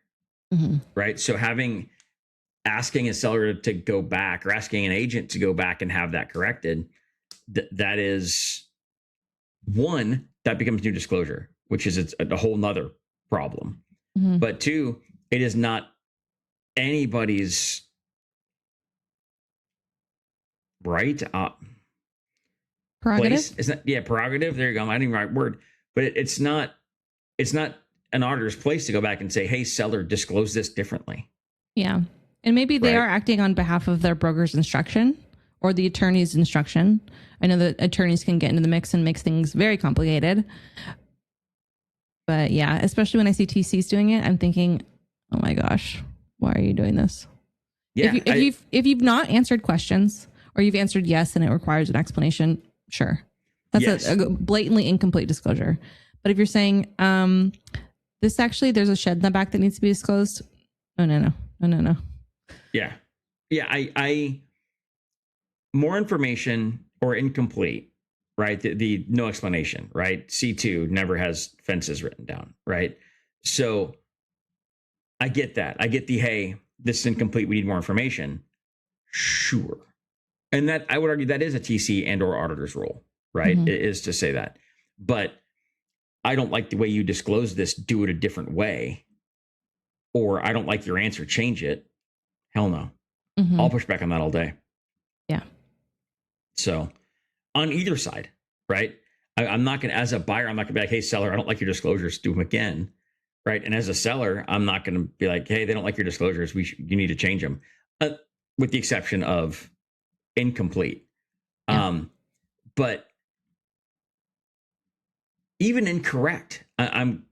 Mm-hmm. Right. So asking a seller to go back, or asking an agent to go back and have that corrected, that is one, that becomes new disclosure, which is a whole nother problem. Mm-hmm. But two, it is not anybody's right. Prerogative. Place. It's not, prerogative. There you go. I didn't even write word, but it's not an auditor's place to go back and say, "Hey, seller, disclose this differently." Yeah. And maybe they are acting on behalf of their broker's instruction or the attorney's instruction. I know that attorneys can get into the mix and makes things very complicated. But yeah, especially when I see TCs doing it, I'm thinking, oh my gosh, why are you doing this? Yeah, if you've not answered questions, or you've answered yes and it requires an explanation, sure. That's a blatantly incomplete disclosure. But if you're saying, there's a shed in the back that needs to be disclosed. Oh, no. Yeah. Yeah. I more information or incomplete, right? The no explanation, right? C2 never has fences written down, right? So I get that. I get hey, this is incomplete. We need more information. Sure. And that, I would argue, that is a TC and or auditor's role, right? Mm-hmm. It is to say that. But I don't like the way you disclose this. Do it a different way. Or I don't like your answer. Change it. Hell no. Mm-hmm. I'll push back on that all day. Yeah. So on either side, right? I'm not going to, as a buyer, I'm not going to be like, "Hey, seller, I don't like your disclosures. Do them again." Right. And as a seller, I'm not going to be like, "Hey, they don't like your disclosures. You need to change them." With the exception of incomplete. Yeah. But even incorrect, I'm,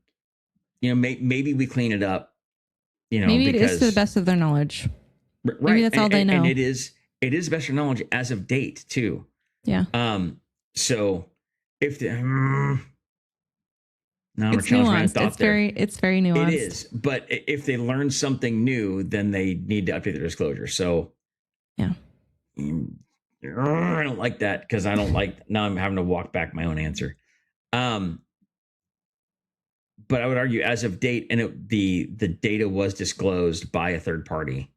maybe we clean it up, maybe because it is to the best of their knowledge. Right. Maybe that's all they know. And it is best of knowledge as of date too. Yeah. So if it's nuanced. It's very nuanced. It is. But if they learn something new, then they need to update their disclosure. So yeah. I don't like that, because I don't like, now I'm having to walk back my own answer. But I would argue, as of date, and the data was disclosed by a third party,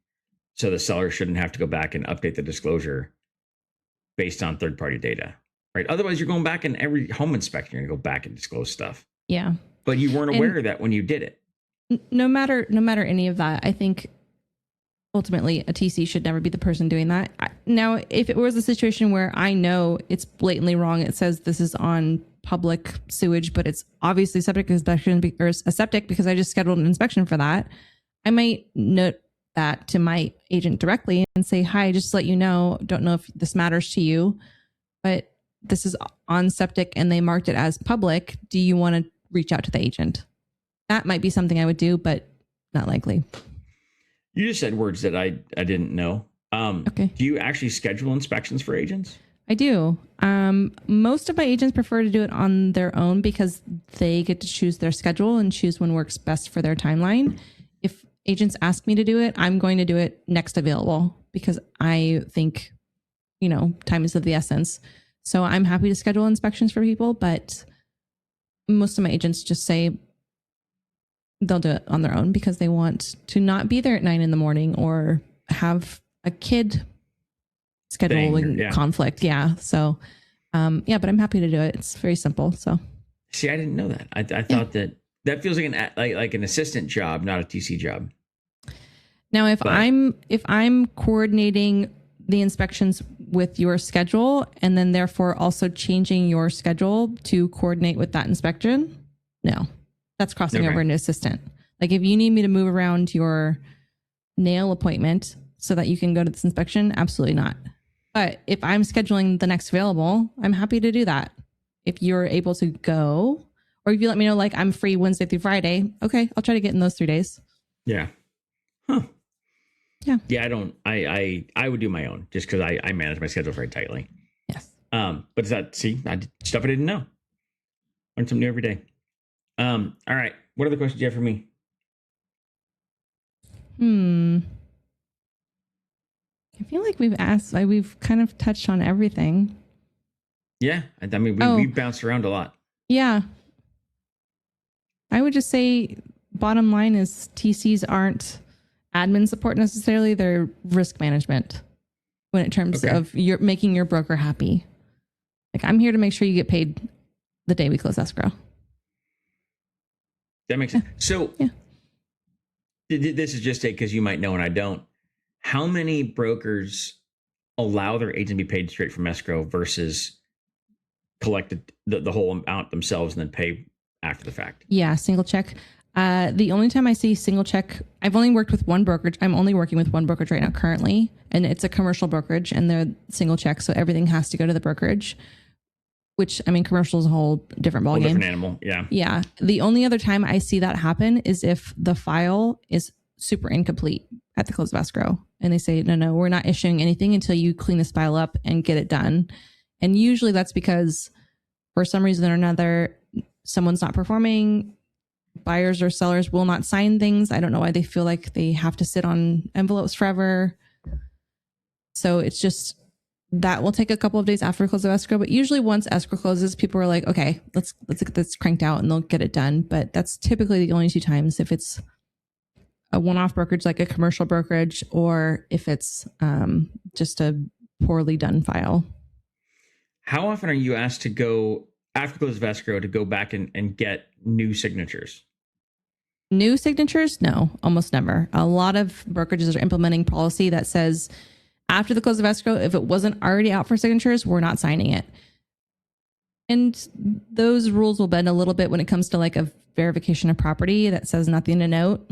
so the seller shouldn't have to go back and update the disclosure based on third party data, right? Otherwise, you're going back in every home inspection, you're going to go back and disclose stuff. Yeah, but you weren't aware of that when you did it. No matter any of that, I think ultimately a TC should never be the person doing that. Now, if it was a situation where I know it's blatantly wrong, it says this is on public sewage, but it's obviously septic inspection or a septic because I just scheduled an inspection for that, I might note that to my agent directly and say, hi, just to let you know, don't know if this matters to you, but this is on septic and they marked it as public. Do you want to reach out to the agent? That might be something I would do, but not likely. You just said words that I didn't know. Okay. Do you actually schedule inspections for agents? I do. Most of my agents prefer to do it on their own because they get to choose their schedule and choose when works best for their timeline. If agents ask me to do it, I'm going to do it next available because I think, time is of the essence. So I'm happy to schedule inspections for people, but most of my agents just say they'll do it on their own because they want to not be there at 9 a.m. or have a kid scheduling conflict. Yeah. So, but I'm happy to do it. It's very simple. So, see, I didn't know that. I thought that feels like an assistant job, not a TC job. Now, if I'm coordinating the inspections with your schedule and then therefore also changing your schedule to coordinate with that inspection, no, that's crossing over into assistant. Like if you need me to move around your nail appointment so that you can go to this inspection, absolutely not. But if I'm scheduling the next available, I'm happy to do that. If you're able to go, or if you let me know, like I'm free Wednesday through Friday, okay, I'll try to get in those 3 days. Yeah. Huh. Yeah. Yeah, I would do my own just because I manage my schedule very tightly. Yes. But is that, stuff I didn't know. Learn something new every day. All right. What other questions do you have for me? I feel like we've kind of touched on everything. Yeah. I mean, we bounced around a lot. Yeah. I would just say bottom line is TCs aren't admin support necessarily. They're risk management when it terms of making your broker happy. Like I'm here to make sure you get paid the day we close escrow. That makes sense. So this is just because you might know and I don't. How many brokers allow their agent to be paid straight from escrow versus collect the whole amount themselves and then pay after the fact? Yeah, single check. The only time I see single check, I've only worked with one brokerage. I'm only working with one brokerage right now currently, and it's a commercial brokerage and they're single check. So everything has to go to the brokerage, which I mean, commercial is a whole different ballgame. Different animal. Yeah. Yeah. The only other time I see that happen is if the file is super incomplete at the close of escrow and they say, no, we're not issuing anything until you clean this file up and get it done. And usually that's because for some reason or another, someone's not performing. Buyers or sellers will not sign things. I don't know why they feel like they have to sit on envelopes forever. So it's just that will take a couple of days after close of escrow. But usually once escrow closes, people are like, okay, let's get this cranked out and they'll get it done. But that's typically the only 2 times if it's a one-off brokerage like a commercial brokerage or if it's just a poorly done file. How often are you asked to go after close of escrow to go back and get new signatures? New signatures? No, almost never. A lot of brokerages are implementing policy that says after the close of escrow, if it wasn't already out for signatures, we're not signing it. And those rules will bend a little bit when it comes to like a verification of property that says nothing to note.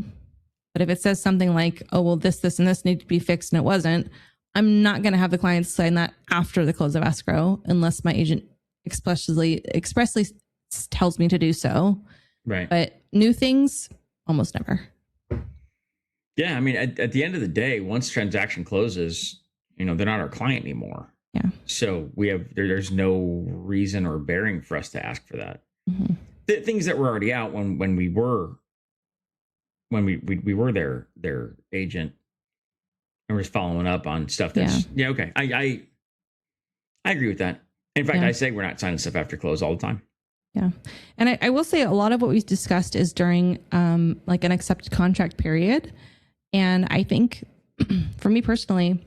But if it says something like, oh, well, this, and this need to be fixed and it wasn't, I'm not going to have the clients sign that after the close of escrow unless my agent expressly tells me to do so. Right. But new things, almost never. Yeah. I mean, at the end of the day, once transaction closes, they're not our client anymore. Yeah. So there's no reason or bearing for us to ask for that. Mm-hmm. The things that were already out when we were their agent and we're just following up on stuff that's okay. I agree with that. In fact, I say we're not signing stuff after close all the time. Yeah. And I will say a lot of what we've discussed is during like an accepted contract period. And I think for me personally,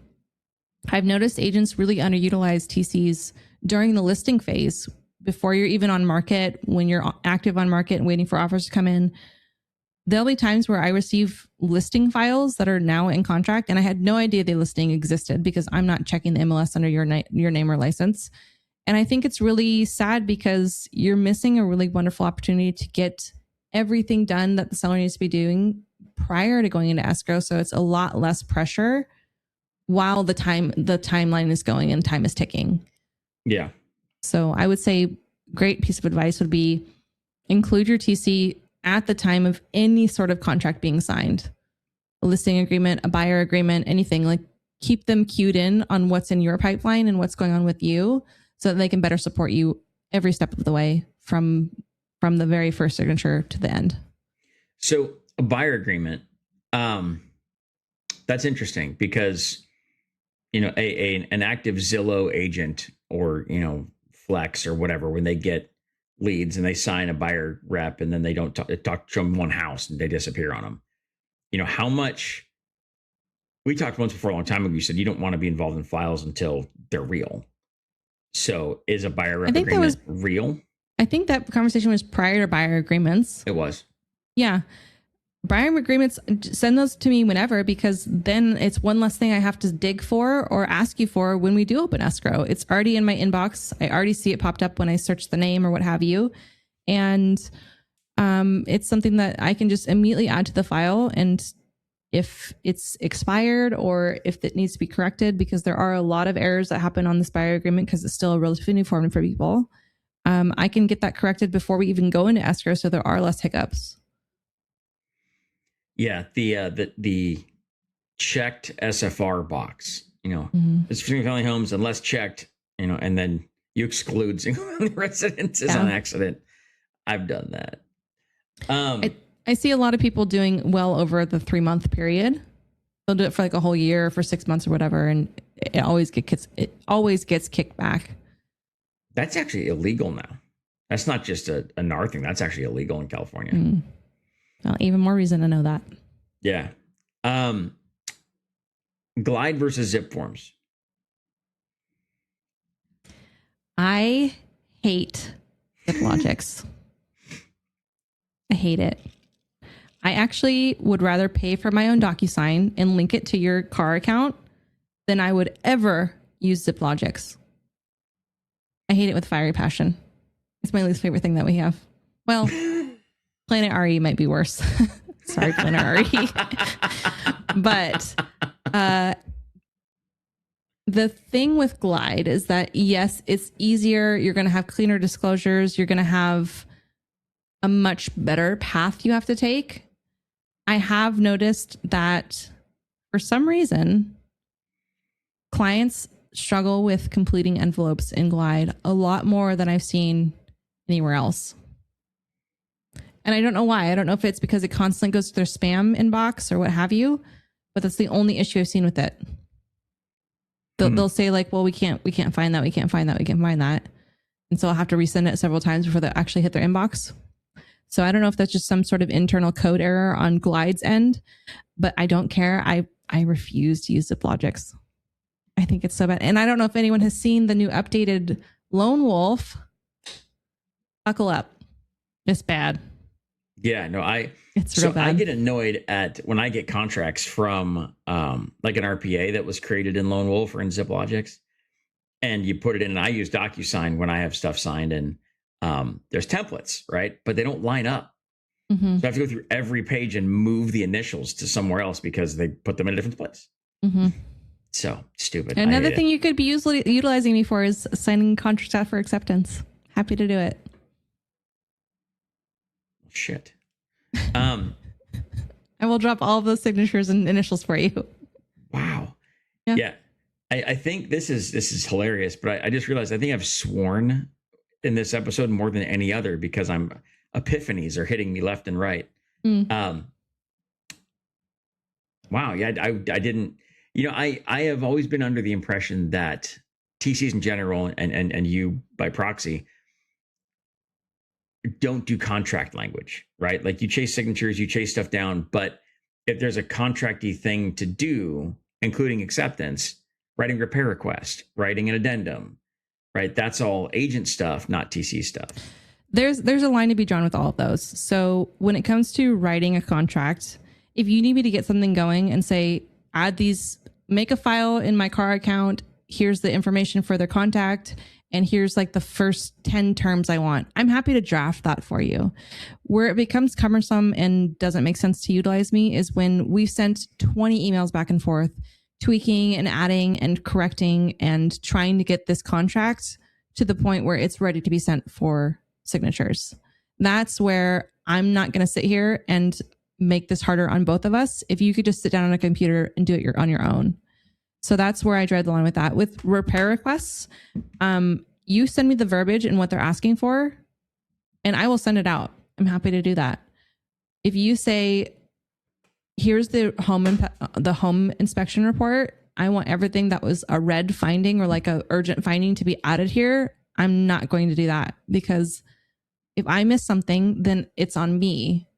I've noticed agents really underutilize TCs during the listing phase before you're even on market, when you're active on market and waiting for offers to come in. there'll be times where I receive listing files that are now in contract, and I had no idea the listing existed because I'm not checking the MLS under your name or license. And I think it's really sad because you're missing a really wonderful opportunity to get everything done that the seller needs to be doing prior to going into escrow. So it's a lot less pressure while the timeline is going and time is ticking. Yeah. So I would say great piece of advice would be include your TC at the time of any sort of contract being signed. A listing agreement, a buyer agreement, anything. Like, keep them queued in on what's in your pipeline and what's going on with you so that they can better support you every step of the way from the very first signature to the end. So a buyer agreement, that's interesting because, an active Zillow agent or, Flex or whatever, when they get leads and they sign a buyer rep and then they don't talk to them one house and they disappear on them. How much, we talked once before a long time ago, you said you don't want to be involved in files until they're real. So is a buyer rep agreement real? I think that conversation was prior to buyer agreements. It was. Yeah. Buyer agreements, send those to me whenever, because then it's one less thing I have to dig for or ask you for when we do open escrow. It's already in my inbox. I already see it popped up when I search the name or what have you. And it's something that I can just immediately add to the file. And if it's expired or if it needs to be corrected, because there are a lot of errors that happen on this buyer agreement because it's still relatively new form for people, I can get that corrected before we even go into escrow, so there are less hiccups. Yeah, the checked SFR box, it's single family homes unless checked, and then you exclude single family residences on accident. I've done that. I see a lot of people doing well over the 3-month period. They'll do it for like a whole year, for 6 months or whatever, and it always gets kicked back. That's actually illegal now. That's not just a NAR thing. That's actually illegal in California. Well, even more reason to know that. Yeah. Glide versus zip forms. I hate zip logics. I hate it. I actually would rather pay for my own DocuSign and link it to your car account than I would ever use zip logics. I hate it with fiery passion. It's my least favorite thing that we have. Well, Planet RE might be worse. Sorry, Planet RE. But the thing with Glide is that, yes, it's easier. You're going to have cleaner disclosures. You're going to have a much better path you have to take. I have noticed that for some reason, clients struggle with completing envelopes in Glide a lot more than I've seen anywhere else. And I don't know why. I don't know if it's because it constantly goes to their spam inbox or what have you, but that's the only issue I've seen with it. They'll say like, well, we can't find that. We can't find that. We can't find that. And so I'll have to resend it several times before they actually hit their inbox. So I don't know if that's just some sort of internal code error on Glide's end, but I don't care. I refuse to use ZipLogics. I think it's so bad. And I don't know if anyone has seen the new updated Lone Wolf. Buckle up. It's bad. Yeah, no, it's real bad. I get annoyed at when I get contracts from like an RPA that was created in Lone Wolf or in ZipLogics, and you put it in, and I use DocuSign when I have stuff signed, and there's templates, right? But they don't line up. Mm-hmm. So I have to go through every page and move the initials to somewhere else because they put them in a different place. Mm-hmm. So stupid. Another thing you could be utilizing me for is signing contracts out for acceptance. Happy to do it. Shit. I will drop all of those signatures and initials for you. Wow. Yeah. I think this is hilarious, but I just realized I think I've sworn in this episode more than any other because epiphanies are hitting me left and right. Wow. Yeah. I didn't, I have always been under the impression that TCs in general and you by proxy don't do contract language, right? Like you chase signatures, you chase stuff down, but if there's a contracty thing to do, including acceptance, writing repair request, writing an addendum, right? That's all agent stuff, not TC stuff. There's a line to be drawn with all of those. So when it comes to writing a contract, if you need me to get something going and say, add these, make a file in my car account, here's the information for their contact, and here's like the first 10 terms I want, I'm happy to draft that for you. Where it becomes cumbersome and doesn't make sense to utilize me is when we've sent 20 emails back and forth, tweaking and adding and correcting and trying to get this contract to the point where it's ready to be sent for signatures. That's where I'm not going to sit here and make this harder on both of us. If you could just sit down on a computer and do it on your own. So that's where I dread the line with that. With repair requests, you send me the verbiage and what they're asking for, and I will send it out. I'm happy to do that. If you say, here's the home inspection report, I want everything that was a red finding or like a urgent finding to be added here, I'm not going to do that, because if I miss something, then it's on me.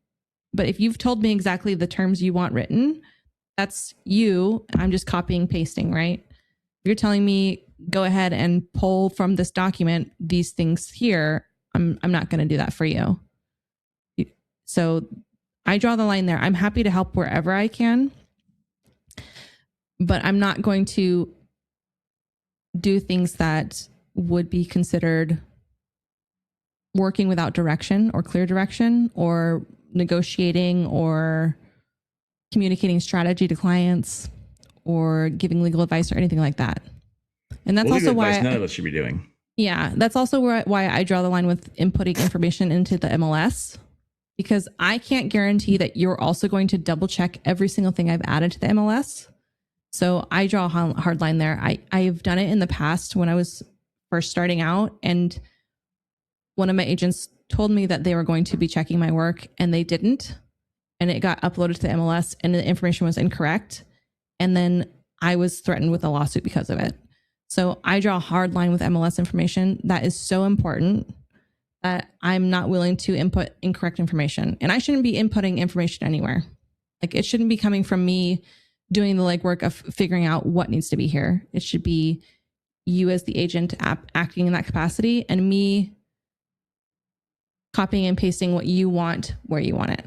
But if you've told me exactly the terms you want written, that's you. I'm just copying, pasting, right? If you're telling me, go ahead and pull from this document these things here, I'm not going to do that for you. So I draw the line there. I'm happy to help wherever I can, but I'm not going to do things that would be considered working without direction or clear direction, or negotiating or communicating strategy to clients or giving legal advice or anything like that. And that's also why none of us should be doing. Yeah, that's also why I draw the line with inputting information into the MLS, because I can't guarantee that you're also going to double check every single thing I've added to the MLS. So I draw a hard line there. I've done it in the past when I was first starting out, and one of my agents told me that they were going to be checking my work and they didn't. And it got uploaded to the MLS and the information was incorrect. And then I was threatened with a lawsuit because of it. So I draw a hard line with MLS information. That is so important that I'm not willing to input incorrect information. And I shouldn't be inputting information anywhere. Like, it shouldn't be coming from me doing the legwork of figuring out what needs to be here. It should be you as the agent acting in that capacity, and me copying and pasting what you want where you want it.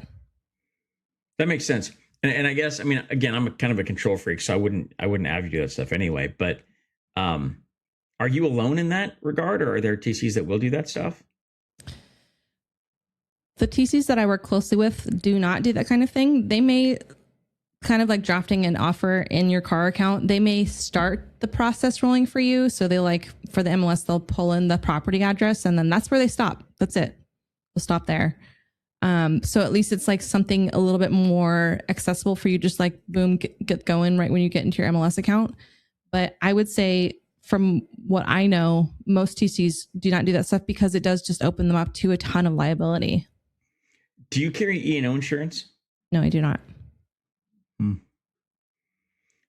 That makes sense. And I guess, I mean, again, I'm kind of a control freak, so I wouldn't have you do that stuff anyway. But are you alone in that regard, or are there TCs that will do that stuff? The TCs that I work closely with do not do that kind of thing. They may, kind of like drafting an offer in your car account, they may start the process rolling for you. So they, like, for the MLS, they'll pull in the property address and then that's where they stop. That's it. They'll stop there. So at least it's like something a little bit more accessible for you, just like boom, get going right when you get into your MLS account. But I would say, from what I know, most TCs do not do that stuff because it does just open them up to a ton of liability. Do you carry E&O insurance? No, I do not.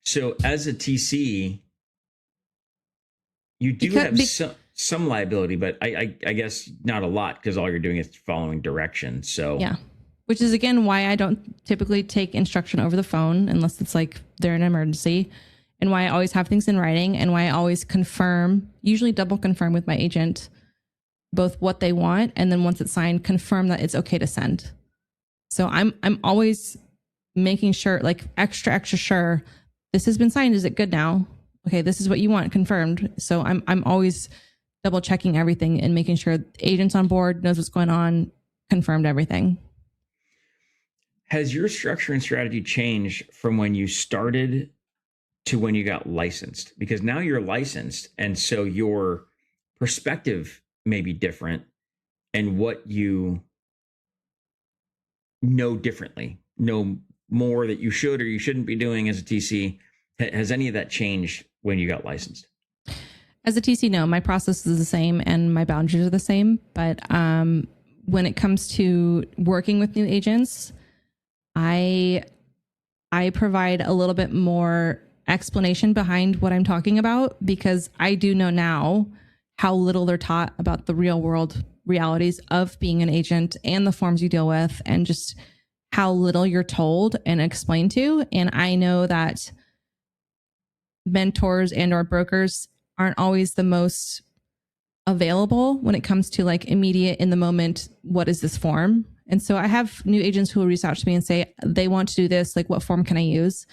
So as a TC, you do have some liability, but I guess not a lot, because all you're doing is following direction. So yeah, which is again why I don't typically take instruction over the phone unless it's like they're an emergency, and why I always have things in writing, and why I always confirm, usually double confirm with my agent, both what they want, and then once it's signed, confirm that it's okay to send. So I'm always making sure, like, extra sure, this has been signed. Is it good now? Okay, this is what you want, confirmed. So I'm always double checking everything and making sure the agent's on board, knows what's going on, confirmed everything. Has your structure and strategy changed from when you started to when you got licensed? Because now you're licensed, and so your perspective may be different, and what you know differently, know more that you should or you shouldn't be doing as a TC. Has any of that changed when you got licensed? As a TC, no, my process is the same and my boundaries are the same. But when it comes to working with new agents, I provide a little bit more explanation behind what I'm talking about, because I do know now how little they're taught about the real world realities of being an agent and the forms you deal with, and just how little you're told and explained to. And I know that mentors and or brokers aren't always the most available when it comes to like immediate in the moment, what is this form? And so I have new agents who will reach out to me and say they want to do this, like what form can I use?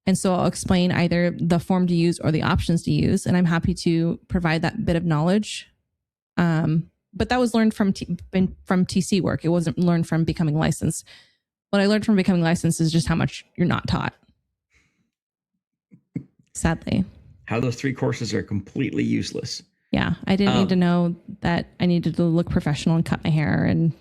And so I'll explain either the form to use or the options to use, and I'm happy to provide that bit of knowledge. But that was learned from TC work. It wasn't learned from becoming licensed. What I learned from becoming licensed is just how much you're not taught. Sadly. How those 3 courses are completely useless. Yeah, I didn't need to know that I needed to look professional and cut my hair and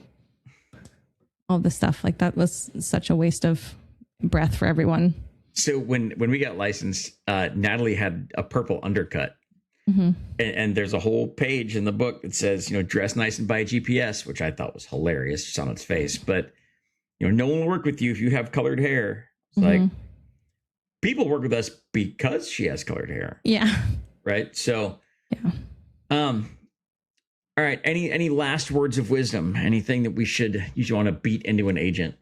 all this stuff. Like that was such a waste of breath for everyone. So when we got licensed, Natalie had a purple undercut. Mm-hmm. And there's a whole page in the book that says, dress nice and buy a GPS, which I thought was hilarious just on its face. But, no one will work with you if you have colored hair. It's like, people work with us because she has colored hair. Yeah. Right. So, yeah. All right. Any last words of wisdom? Anything that you should want to beat into an agent?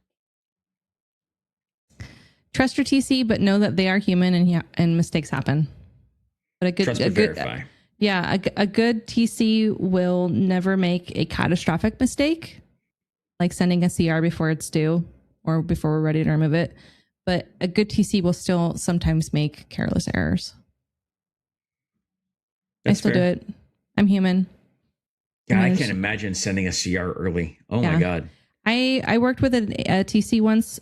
Trust your TC, but know that they are human and mistakes happen. But Trust but verify. A good TC will never make a catastrophic mistake, like sending a CR before it's due or before we're ready to remove it. But a good TC will still sometimes make careless errors. That's I still fair. do it. I'm human. Yeah, I can't imagine sending a CR early. Oh my God. I worked with a TC once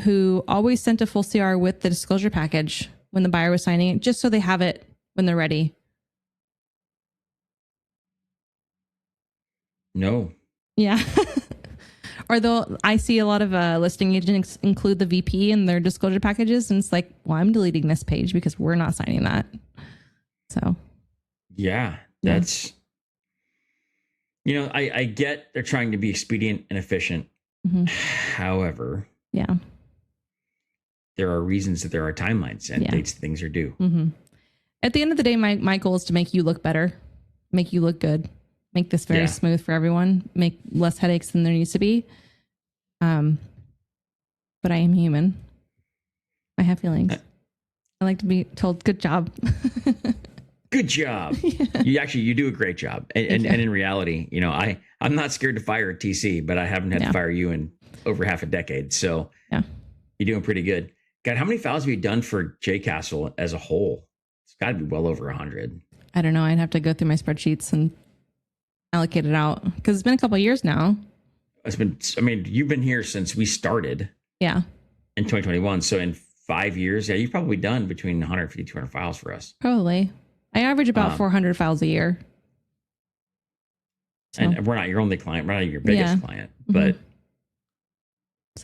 who always sent a full CR with the disclosure package when the buyer was signing it, just so they have it when they're ready. No. Yeah. Or I see a lot of listing agents include the VP in their disclosure packages. And it's like, well, I'm deleting this page because we're not signing that. So. Yeah, that's, I get they're trying to be expedient and efficient. Mm-hmm. However, there are reasons that there are timelines and dates things are due. Mm-hmm. At the end of the day, my goal is to make you look better, make you look good, make this very smooth for everyone, make less headaches than there needs to be. But I am human. I have feelings. I like to be told, good job. Good job. Yeah. You do a great job. And in reality, I'm not scared to fire a TC, but I haven't had to fire you in over half a decade. So you're doing pretty good. God, how many files have you done for JCastle as a whole? It's got to be well over 100. I don't know. I'd have to go through my spreadsheets and allocate it out because it's been a couple of years now. You've been here since we started. Yeah. In 2021. So in 5 years, you've probably done between 150, 200 files for us. Probably. I average about 400 files a year. So. And we're not your only client. We're not your biggest client, but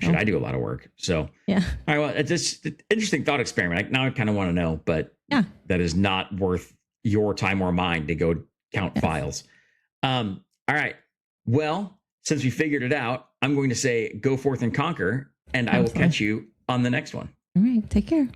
I do a lot of work. So, all right. Well, it's just an interesting thought experiment. Now I kind of want to know, but that is not worth your time or mine to go count files. All right. Well, since we figured it out, I'm going to say go forth and conquer, and I will catch you on the next one. All right. Take care.